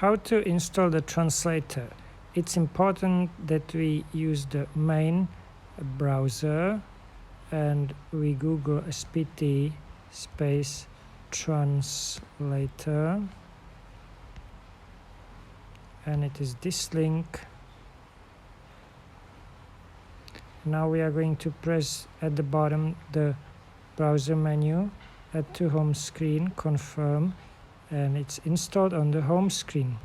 How to install the translator? It's important that we use the main browser and we Google SPT space translator, and it is this link. Now we are going to press at the bottom the browser menu, add to home screen, confirm, and it's installed on the home screen.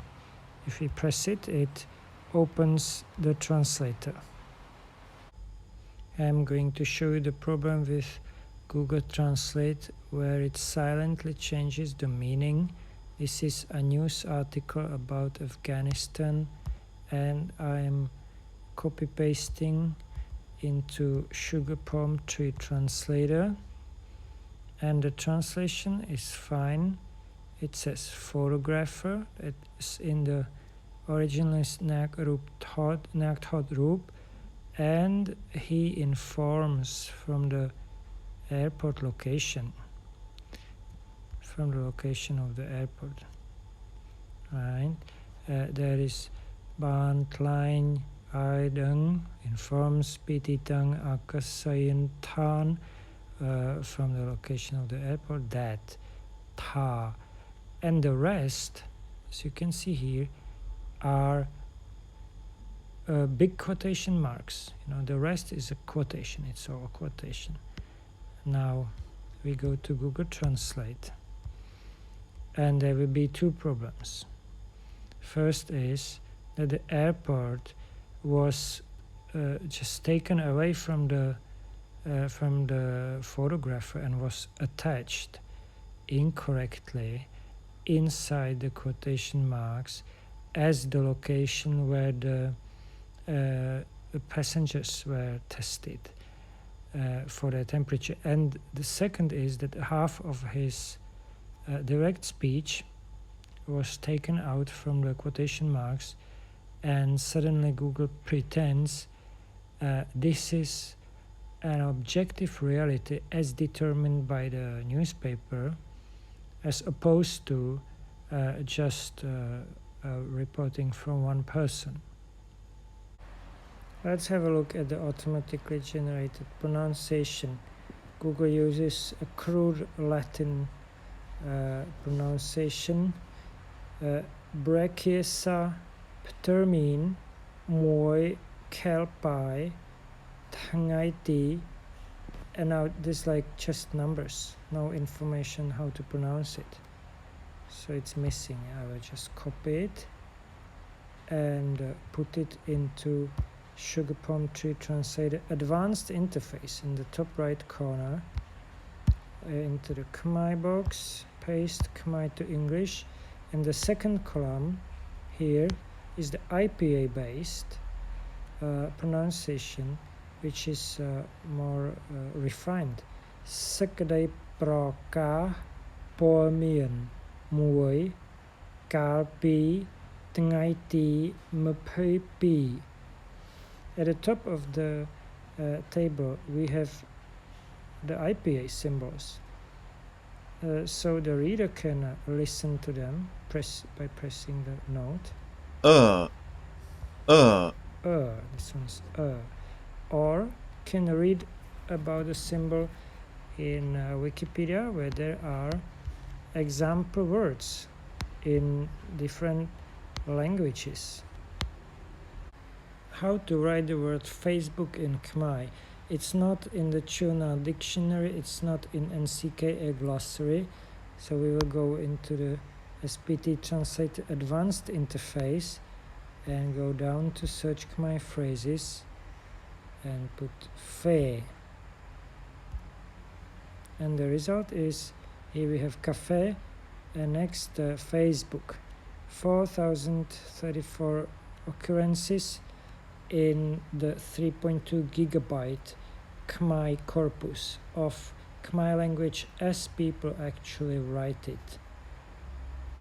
If we press it, it opens the translator. I'm going to show you the problem with Google Translate, where it silently changes the meaning. This is a news article about Afghanistan, and I'm copy pasting into Sugar Palm Tree Translator, and the translation is fine. It says photographer. It's in the original Nath, and he informs from the airport location, from the location of the airport. Right, there is Bantline Aidung informs Pititang Akasayan Tan from the location of the airport, that Ta, and the rest, as you can see here, are big quotation marks. The rest is a quotation. It's all a quotation. Now we go to Google Translate, and there will be two problems. First is that the airport was just taken away from the photographer and was attached incorrectly inside the quotation marks as the location where the passengers were tested for their temperature. And the second is that half of his direct speech was taken out from the quotation marks, and suddenly Google pretends this is an objective reality as determined by the newspaper, as opposed to just reporting from one person. Let's have a look at the automatically generated pronunciation. Google uses a crude Latin pronunciation. Brekiesa termin moi kelpai tangaiti, and now this like just numbers, no information how to pronounce it, so it's missing. I will just copy it and put it into Sugar Palm Tree Translator advanced interface in the top right corner, into the Khmer box, paste Khmer to English, and the second column here is the IPA based pronunciation, which is more refined. Sakadai proka polmien mui kalpi tengaiti mpepi. At the top of the table we have the IPA symbols, so the reader can listen to them by pressing the note. This one's or can read about the symbol in Wikipedia, where there are example words in different languages. How to write the word Facebook in Khmer? It's not in the Chuon Nath dictionary, it's not in NCKL glossary, so we will go into the SPT Translator advanced interface and go down to search Khmer phrases and put fe, and the result is here we have cafe, and next Facebook. 4034 occurrences in the 3.2 gigabyte Khmer corpus of Khmer language as people actually write it.